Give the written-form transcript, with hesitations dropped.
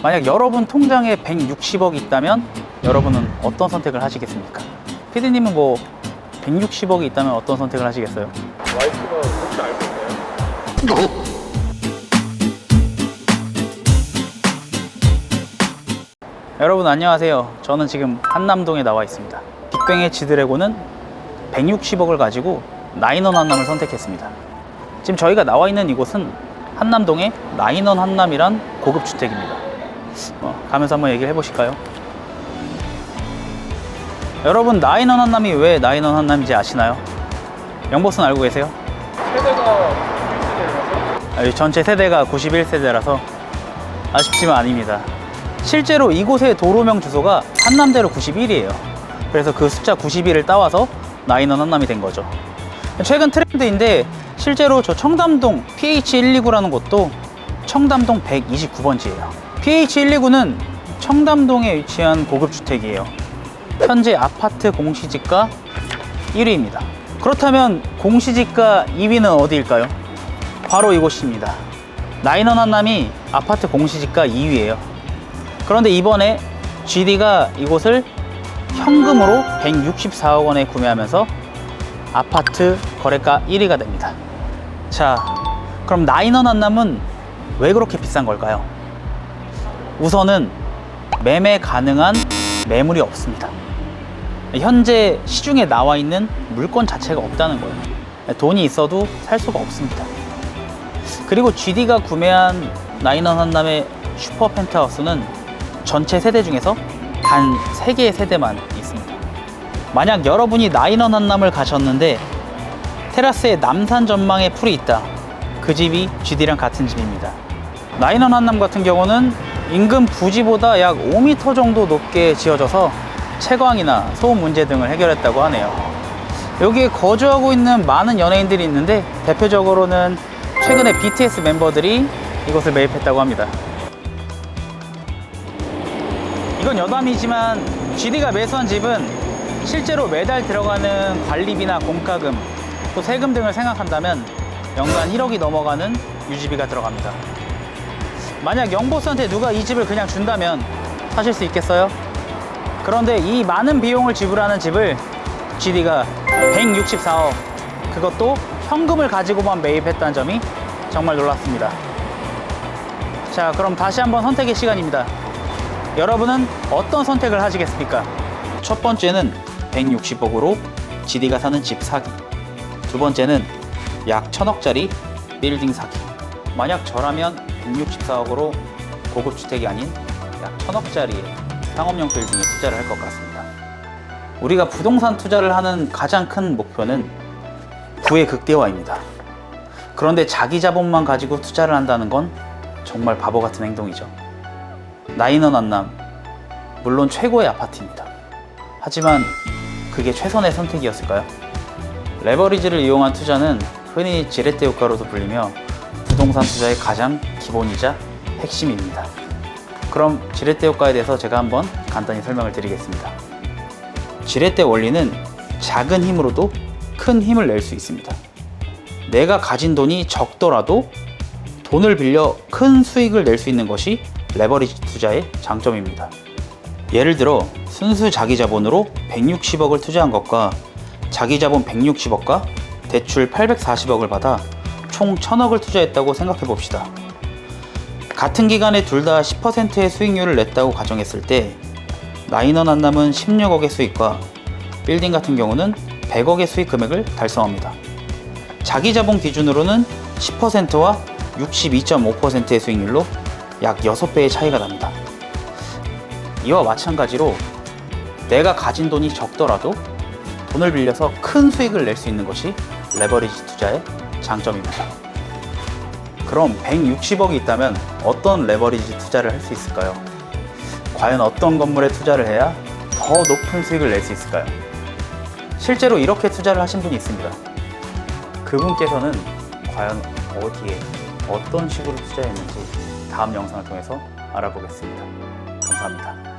만약 여러분 통장에 160억이 있다면 여러분은 어떤 선택을 하시겠습니까? 피디님은 뭐 160억이 있다면 어떤 선택을 하시겠어요? 와이프가 혹시 알고 있나요? 여러분 안녕하세요. 저는 지금 한남동에 나와 있습니다. 빅뱅의 지드래곤은 160억을 가지고 나인원 한남을 선택했습니다. 지금 저희가 나와 있는 이곳은 한남동의 나인원 한남이란 고급 주택입니다. 가면서 한번 얘기를 해보실까요? 여러분 나인원 한남이 왜 나인원 한남인지 아시나요? 영보스는 알고 계세요? 세대가 91세대라서 전체 세대가 91세대라서 아쉽지만 아닙니다. 실제로 이곳의 도로명 주소가 한남대로 91이에요. 그래서 그 숫자 91을 따와서 나인원 한남이 된 거죠. 최근 트렌드인데 실제로 저 청담동 PH129라는 곳도 청담동 129번지예요. PH129는 청담동에 위치한 고급주택이에요. 현재 아파트 공시지가 1위입니다. 그렇다면 공시지가 2위는 어디일까요? 바로 이곳입니다. 나인원 한남이 아파트 공시지가 2위예요. 그런데 이번에 GD가 이곳을 현금으로 164억 원에 구매하면서 아파트 거래가 1위가 됩니다. 자, 그럼 나인원 한남은 왜 그렇게 비싼 걸까요? 우선은 매매 가능한 매물이 없습니다. 현재 시중에 나와 있는 물건 자체가 없다는 거예요. 돈이 있어도 살 수가 없습니다. 그리고 GD가 구매한 나인원 한남의 슈퍼 펜트하우스는 전체 세대 중에서 단 3개의 세대만 있습니다. 만약 여러분이 나인원 한남을 가셨는데 테라스에 남산 전망의 풀이 있다. 그 집이 GD랑 같은 집입니다. 나인원 한남 같은 경우는 인근 부지보다 약 5m 정도 높게 지어져서 채광이나 소음 문제 등을 해결했다고 하네요. 여기에 거주하고 있는 많은 연예인들이 있는데 대표적으로는 최근에 BTS 멤버들이 이곳을 매입했다고 합니다. 이건 여담이지만 GD가 매수한 집은 실제로 매달 들어가는 관리비나 공과금, 또 세금 등을 생각한다면 연간 1억이 넘어가는 유지비가 들어갑니다. 만약 영보스한테 누가 이 집을 그냥 준다면 사실 수 있겠어요? 그런데 이 많은 비용을 지불하는 집을 GD가 164억, 그것도 현금을 가지고만 매입했다는 점이 정말 놀랍습니다. 자, 그럼 다시 한번 선택의 시간입니다. 여러분은 어떤 선택을 하시겠습니까? 첫 번째는 160억으로 GD가 사는 집 사기. 두 번째는 약 1000억짜리 빌딩 사기. 만약 저라면 164억으로 고급 주택이 아닌 약 1000억짜리의 상업용 빌딩에 투자를 할 것 같습니다. 우리가 부동산 투자를 하는 가장 큰 목표는 부의 극대화입니다. 그런데 자기 자본만 가지고 투자를 한다는 건 정말 바보 같은 행동이죠. 나인원 한남, 물론 최고의 아파트입니다. 하지만 그게 최선의 선택이었을까요? 레버리지를 이용한 투자는 흔히 지렛대 효과로도 불리며 부동산 투자의 가장 기본이자 핵심입니다. 그럼 지렛대 효과에 대해서 제가 한번 간단히 설명을 드리겠습니다. 지렛대 원리는 작은 힘으로도 큰 힘을 낼 수 있습니다. 내가 가진 돈이 적더라도 돈을 빌려 큰 수익을 낼 수 있는 것이 레버리지 투자의 장점입니다. 예를 들어 순수 자기자본으로 160억을 투자한 것과 자기자본 160억과 대출 840억을 받아 총 1000억을 투자했다고 생각해 봅시다. 같은 기간에 둘 다 10%의 수익률을 냈다고 가정했을 때 나인원 한남은 16억의 수익과 빌딩 같은 경우는 100억의 수익 금액을 달성합니다. 자기자본 기준으로는 10%와 62.5%의 수익률로 약 6배의 차이가 납니다. 이와 마찬가지로 내가 가진 돈이 적더라도 돈을 빌려서 큰 수익을 낼 수 있는 것이 레버리지 투자의 장점입니다. 그럼 160억이 있다면 어떤 레버리지 투자를 할 수 있을까요? 과연 어떤 건물에 투자를 해야 더 높은 수익을 낼 수 있을까요? 실제로 이렇게 투자를 하신 분이 있습니다. 그분께서는 과연 어디에 어떤 식으로 투자했는지 다음 영상을 통해서 알아보겠습니다. 감사합니다.